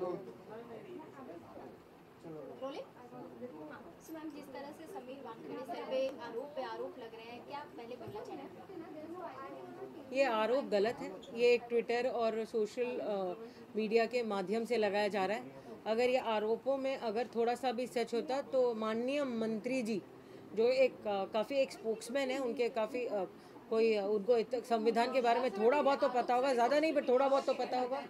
Ma'am, जिस तरह से समीर वानखेड़े सर पे आरोप लग रहे हैं, क्या आप पहले बोलना चाहेंगे? ये आरोप गलत है। ये एक ट्विटर और सोशल मीडिया के माध्यम से लगाया जा रहा है। अगर ये आरोपों में अगर थोड़ा सा भी सच होता तो माननीय मंत्री जी जो एक काफ़ी एक स्पोक्समैन है, उनके काफ़ी कोई उनको संविधान के बारे में थोड़ा बहुत तो पता होगा, ज़्यादा नहीं पर थोड़ा बहुत तो पता होगा,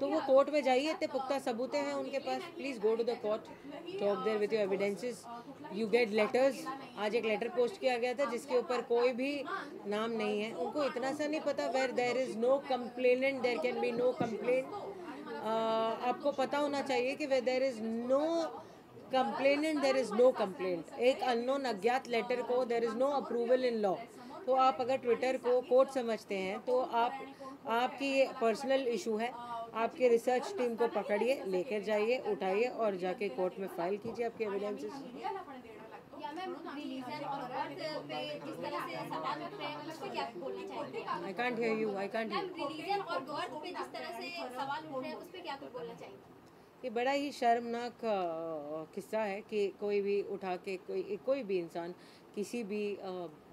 तो वो कोर्ट में जाइए, इतने पुख्ता सबूतें हैं उनके पास। Please go to the court, talk there with your evidences, you get letters. आज एक लेटर पोस्ट किया गया था जिसके ऊपर कोई भी नाम नहीं है। उनको इतना सा नहीं पता, where there is no complainant there can be no complaint. आपको पता होना चाहिए कि where there is no complainant there is no complaint. एक अननोन अज्ञात लेटर को there is no approval in law. तो आप अगर ट्विटर को कोर्ट समझते हैं तो आपकी ये पर्सनल इशू है। आपके रिसर्च टीम को पकड़िए, लेकर जाइए, उठाइए और जाके कोर्ट में फाइल कीजिए आपके evidences. I can't hear you, I can't hear. ये बड़ा ही शर्मनाक किस्सा है कि कोई भी उठा के कोई भी इंसान किसी भी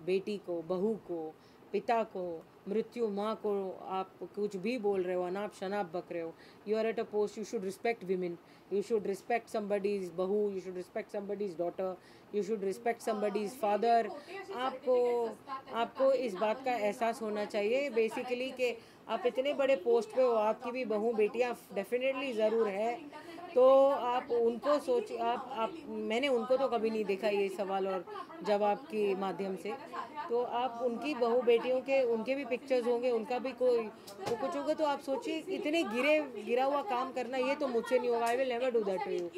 बेटी को, बहू को, पिता को, मृत्यु माँ को आप कुछ भी बोल रहे हो, अनाप शनाप बक रहे हो। You are at a post, you should respect women, you should respect somebody's बहू, you should respect somebody's daughter, you should respect somebody's father. आपको इस बात का एहसास होना चाहिए बेसिकली कि आप इतने बड़े पोस्ट पे हो, आपकी भी बहू बेटियाँ डेफिनेटली ज़रूर है, तो आप उनको सोचिए। आप मैंने उनको तो कभी नहीं देखा ये सवाल और जवाब के माध्यम से, तो आप उनकी बहू बेटियों के उनके भी पिक्चर्स होंगे, उनका भी कोई तो कुछ होगा, तो आप सोचिए इतने गिरा हुआ काम करना, ये तो मुझसे नहीं होगा। I will never do that to you.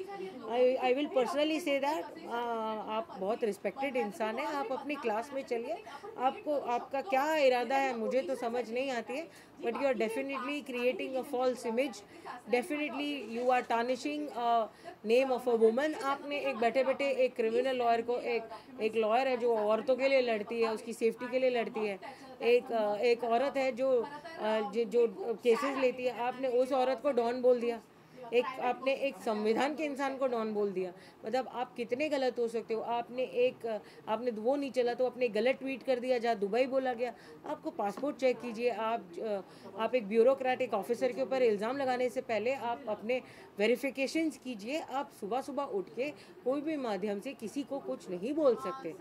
I will personally say that आप बहुत रिस्पेक्टेड इंसान हैं, आप अपनी क्लास में चलिए। आपका क्या इरादा है मुझे तो समझ नहीं आती है, but you are definitely creating a false image, definitely you are tarnishing name of a woman. आपने एक बैठे बैठे एक क्रिमिनल लॉयर को, एक लॉयर है जो औरतों के लिए लड़ती है, उसकी सेफ्टी के लिए लड़ती है, एक औरत है जो केसेस लेती है, आपने उस औरत को डॉन बोल दिया। आपने एक संविधान के इंसान को डॉन बोल दिया। मतलब आप कितने गलत हो सकते हो। आपने वो नहीं चला तो आपने गलत ट्वीट कर दिया जहाँ दुबई बोला गया। आपको पासपोर्ट चेक कीजिए। आप एक ब्यूरोक्रेटिक ऑफिसर के ऊपर इल्ज़ाम लगाने से पहले आप अपने वेरिफिकेशंस कीजिए। आप सुबह सुबह उठ के कोई भी माध्यम से किसी को कुछ नहीं बोल सकते।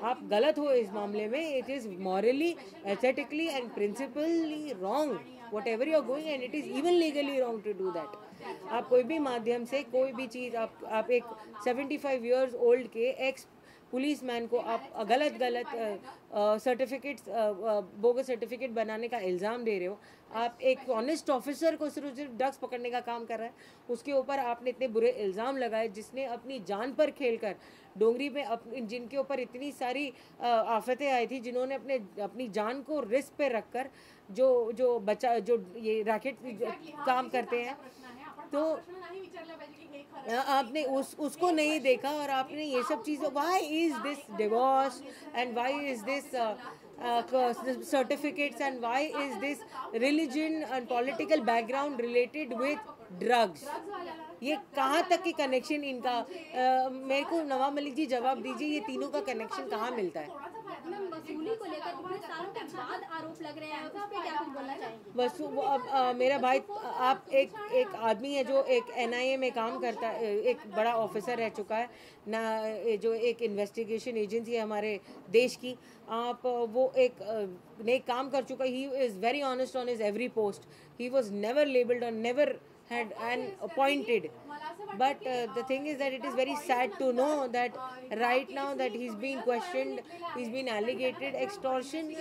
आप गलत हो इस मामले में। It is morally, ethically and principally wrong whatever you are going, and it is even legally wrong to do that. आप कोई भी माध्यम से कोई भी चीज़ आप एक 75 ईयर्स ओल्ड के एक्स पुलिस मैन को आप गलत सर्टिफिकेट, बोगस सर्टिफिकेट बनाने का इल्ज़ाम दे रहे हो। आप एक ऑनेस्ट ऑफिसर को सिर्फ ड्रग्स पकड़ने का काम कर रहा है, उसके ऊपर आपने इतने बुरे इल्ज़ाम लगाए, जिसने अपनी जान पर खेलकर डोंगरी में जिनके ऊपर इतनी सारी आफतें आई थी, जिन्होंने अपनी जान को रिस्क पे रखकर जो ये रैकेट काम करते हैं, तो आपने उसको नहीं देखा और आपने ये सब चीज़ें, why is this divorce and why is this certificates and why is this religion and political background related with drugs. ये कहाँ तक की कनेक्शन इनका, मेरे को नवाब मलिक जी जवाब दीजिए, ये तीनों का कनेक्शन कहाँ मिलता है? मेरा भाई, आप एक आदमी है जो एक NIA में काम करता है, एक बड़ा ऑफिसर रह चुका है ना, जो एक इन्वेस्टिगेशन एजेंसी है हमारे देश की। आप वो एक काम कर चुका है। He is very honest on his every post. He was never labelled और never had an appointed, but the thing is that it is very sad to know that right now that he's being questioned, he's been alleged extortion।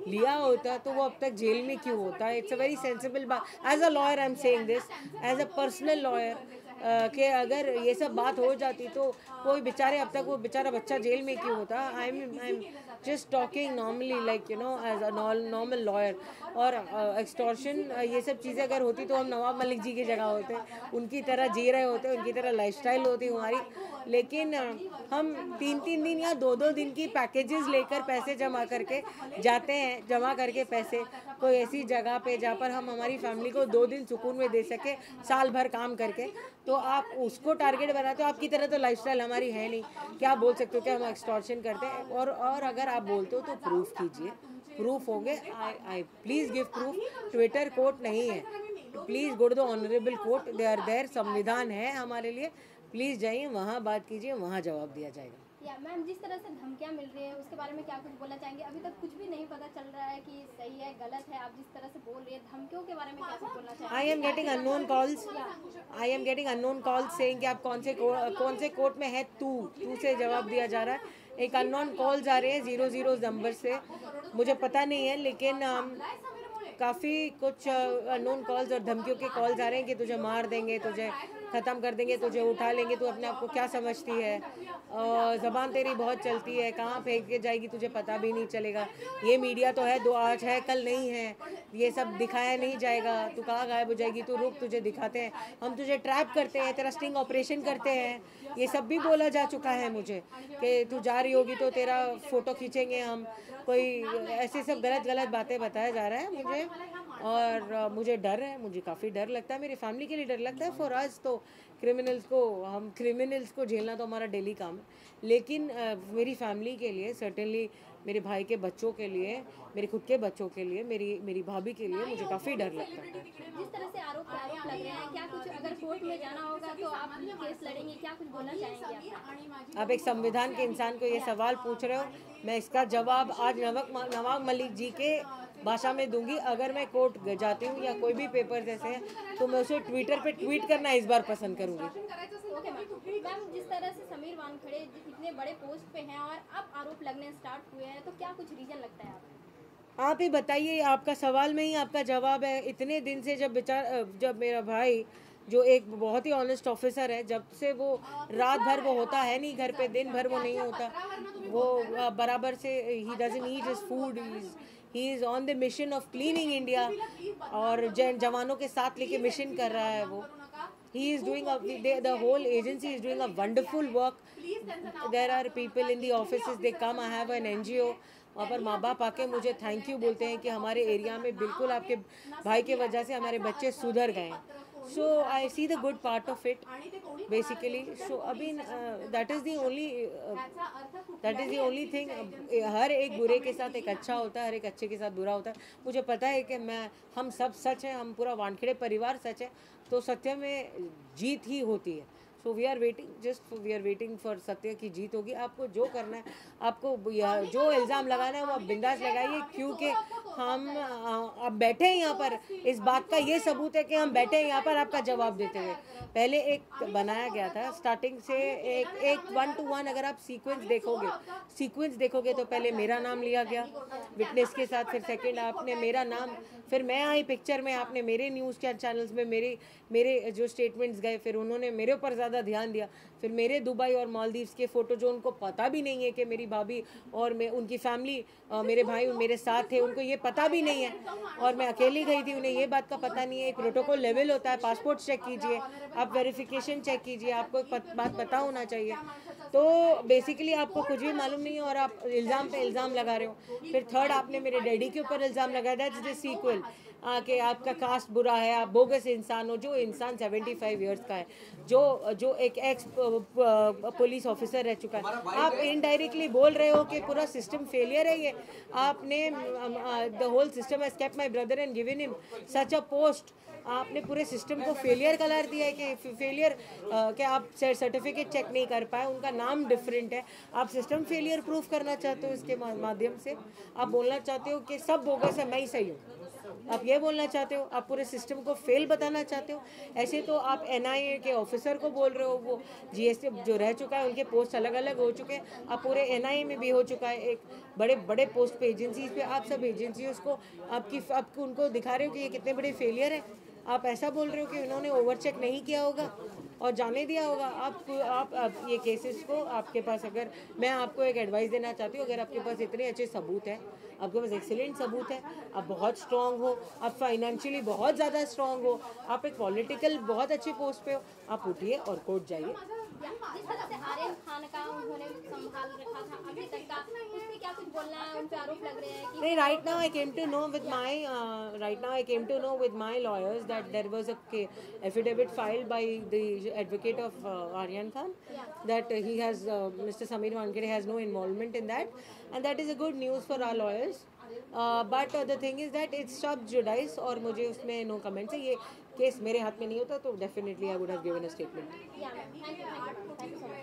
लिया होता तो वो अब तक jail में क्यों होता? It's a very sensible बात। As a lawyer I'm saying this, as a personal lawyer, कि अगर ये सब बात हो जाती तो कोई बेचारे अब तक वो बेचारा बच्चा जेल में क्यों होता? I'm just talking normally, like you know, as a normal lawyer। और एक्सटॉर्शन ये सब चीज़ें अगर होती तो हम नवाब मलिक जी की जगह होते, उनकी तरह जी रहे होते, उनकी तरह लाइफस्टाइल होती हमारी। लेकिन हम 3-3 दिन या 2-2 दिन की पैकेजेस लेकर पैसे जमा करके जाते हैं, जमा करके पैसे कोई ऐसी जगह पे जहाँ पर हम हमारी फैमिली को 2 दिन सुकून में दे सके साल भर काम करके, तो आप उसको टारगेट बनाते हो। आपकी तरह तो लाइफस्टाइल हमारी है नहीं, क्या बोल सकते हो कि हम एक्सटॉर्शन करते हैं। और अगर आप बोलते हो तो प्रूफ कीजिए, प्रूफ होंगे। I please give proof. Twitter court नहीं है, please go to the honourable court, they are there. संविधान है हमारे लिए, प्लीज़ जाइए वहाँ बात कीजिए, वहाँ जवाब दिया जाएगा। या मैम, जिस तरह से धमकियाँ मिल रही है उसके बारे में क्या कुछ बोलना चाहेंगे? अभी तक कुछ भी नहीं पता चल रहा है कि सही है गलत है, आप जिस तरह से बोल रही है धमकियों के बारे में क्या कुछ बोलना चाहेंगे? I am getting unknown calls, I am getting unknown calls saying कि आप कौन से कोर्ट में है, तू से जवाब दिया जा रहा है। एक अननोन कॉल्स आ रहे हैं 00 नंबर से, मुझे पता नहीं है, लेकिन काफ़ी कुछ अननोन कॉल्स और धमकियों के कॉल्स आ रहे हैं कि तुझे मार देंगे, तुझे ख़त्म कर देंगे, तुझे उठा लेंगे, तू अपने आप को क्या समझती है, ज़बान तेरी बहुत चलती है, कहाँ फेंक के जाएगी तुझे पता भी नहीं चलेगा। ये मीडिया तो है, 2 आज है कल नहीं है, ये सब दिखाया नहीं जाएगा, तू कहाँ गायब हो जाएगी, तू रुक, तुझे दिखाते हैं, हम तुझे ट्रैप करते हैं, तेरा स्टिंग ऑपरेशन करते हैं। ये सब भी बोला जा चुका है मुझे कि तू जा रही होगी तो तेरा फ़ोटो खींचेंगे हम, कोई ऐसे सब गलत बातें बताया जा रहा है मुझे। और मुझे डर है, मुझे काफ़ी डर लगता है, मेरी फैमिली के लिए डर लगता है। फॉर अस तो क्रिमिनल्स को झेलना तो हमारा डेली काम है, लेकिन मेरी फैमिली के लिए सर्टेनली, मेरे भाई के बच्चों के लिए, मेरे खुद के बच्चों के लिए, मेरी भाभी के लिए मुझे काफ़ी डर लगता है। जिस तरह से आरोप लग रहे हैं, क्या कुछ अगर कोर्ट में जाना होगा तो आप केस लड़ेंगे, क्या कुछ बोलना चाहेंगे आप एक संविधान के इंसान को ये सवाल पूछ रहे हो, मैं इसका जवाब आज नवाब मलिक जी के भाषा में दूंगी। अगर मैं कोर्ट जाती हूँ या कोई भी पेपर जैसे हैं तो मैं उसे ट्विटर पे ट्वीट करना इस बार पसंद करूँगी। ओके मैम, जिस तरह से समीर वानखेड़े इतने बड़े पोस्ट पे हैं और अब आरोप लगने स्टार्ट हुए हैं, तो क्या कुछ रीजन लगता है आपको? आप ही बताइए, आपका सवाल में ही आपका जवाब है। इतने दिन से जब मेरा भाई जो एक बहुत ही ऑनेस्ट ऑफिसर है, जब से वो रात भर वो होता है नहीं घर पे, दिन भर वो नहीं होता, वो बराबर से he doesn't eat his food, he is on the mission of cleaning India, और जवानों के साथ लेके मिशन कर रहा है वो। He is doing the whole agency is doing a wonderful work. There are people in the offices, they come, I have an NGO, वहाँ पर माँ बाप आके मुझे थैंक यू बोलते हैं कि हमारे एरिया में बिल्कुल आपके भाई के वजह से हमारे बच्चे सुधर गए। So I see the good part of it basically. So अभी that is the only thing. हर एक बुरे के साथ एक अच्छा होता है, हर एक अच्छे के साथ बुरा होता है। मुझे पता है कि हम सब सच हैं, हम पूरा वानखेड़े परिवार सच है, तो सत्य में जीत ही होती है। So we are waiting for सत्य की जीत होगी। आपको जो करना है, आपको जो इल्ज़ाम लगाना है वो आप बिंदास लगाइए, क्योंकि हम अब बैठे हैं यहाँ पर। इस बात का ये सबूत है कि हम बैठे हैं यहाँ पर आपका जवाब देते हुए। पहले एक बनाया गया था स्टार्टिंग से, एक 1 to 1 अगर आप सीक्वेंस देखोगे तो पहले मेरा नाम लिया गया विटनेस के साथ, फिर सेकंड आपने मेरा नाम, फिर मैं आई पिक्चर में, आपने मेरे न्यूज़ चैनल्स में मेरे जो स्टेटमेंट्स गए, फिर उन्होंने मेरे ऊपर ज़्यादा ध्यान दिया, फिर मेरे दुबई और मालदीव्स के फ़ोटो, जो उनको पता भी नहीं है कि मेरी भाभी और उनकी फैमिली, मेरे भाई मेरे साथ थे, उनको ये पता भी नहीं है, और मैं अकेली गई थी, उन्हें ये बात का पता नहीं है। एक प्रोटोकॉल लेवल होता है, पासपोर्ट चेक कीजिए, आप वेरिफिकेशन चेक कीजिए, आपको एक बात पता होना चाहिए। तो बेसिकली आपको कुछ भी मालूम नहीं है और आप इल्ज़ाम पे इल्ज़ाम लगा रहे हो। फिर थर्ड आपने मेरे डैडी के ऊपर इल्ज़ाम लगाया, दैट्स द सीक्वल, कि आपका कास्ट बुरा है, आप बोगस इंसान हो। जो इंसान 75 इयर्स का है, जो एक एक्स पुलिस ऑफिसर रह चुका है, आप इनडायरेक्टली बोल रहे हो कि पूरा सिस्टम फेलियर है। ये आपने the whole system has kept my brother and given him such a post. आपने पूरे सिस्टम को फेलियर करार दिया है कि फेलियर, कि आप सर्टिफिकेट चेक नहीं कर पाए, उनका नाम डिफरेंट है। आप सिस्टम फेलियर प्रूफ करना चाहते हो इसके माध्यम से। आप बोलना चाहते हो कि सब बोगस है, मैं ही सही हूँ। आप ये बोलना चाहते हो, आप पूरे सिस्टम को फेल बताना चाहते हो। ऐसे तो आप NIA के ऑफिसर को बोल रहे हो, वो GST जो रह चुका है, उनके पोस्ट अलग अलग हो चुके हैं। आप पूरे NIA में भी हो चुका है, एक बड़े पोस्ट पे, एजेंसीज पे, आप सब एजेंसीज को आपको उनको दिखा रहे हो कि ये कितने बड़े फेलियर है। आप ऐसा बोल रहे हो कि उन्होंने ओवर चेक नहीं किया होगा और जाने दिया होगा। आप ये केसेस को, आपके पास, अगर मैं आपको एक एडवाइस देना चाहती हूँ, अगर आपके पास इतने अच्छे सबूत हैं, आपके पास एक्सीलेंट सबूत है, आप बहुत स्ट्रांग हो, आप फाइनेंशियली बहुत ज़्यादा स्ट्रांग हो, आप एक पॉलिटिकल बहुत अच्छे पोस्ट पे हो, आप उठिए और कोर्ट जाइए। जिस तरह से आर्यन खान का उन्होंने संभाल रखा था अभी तक का, उस पे क्या कुछ बोलना है? उन पे आरोप लग रहे हैं कि नहीं, right now I came to know with my lawyers that there was a affidavit filed by the advocate of Aryan Khan that he has Mr. Sameer Wankhede has no involvement in that, and that is a good news for our lawyers. But the thing is that it's sub judice और मुझे उसमें no comments है। ये case मेरे हाथ में नहीं होता तो definitely I would have given a statement. Thank you so much.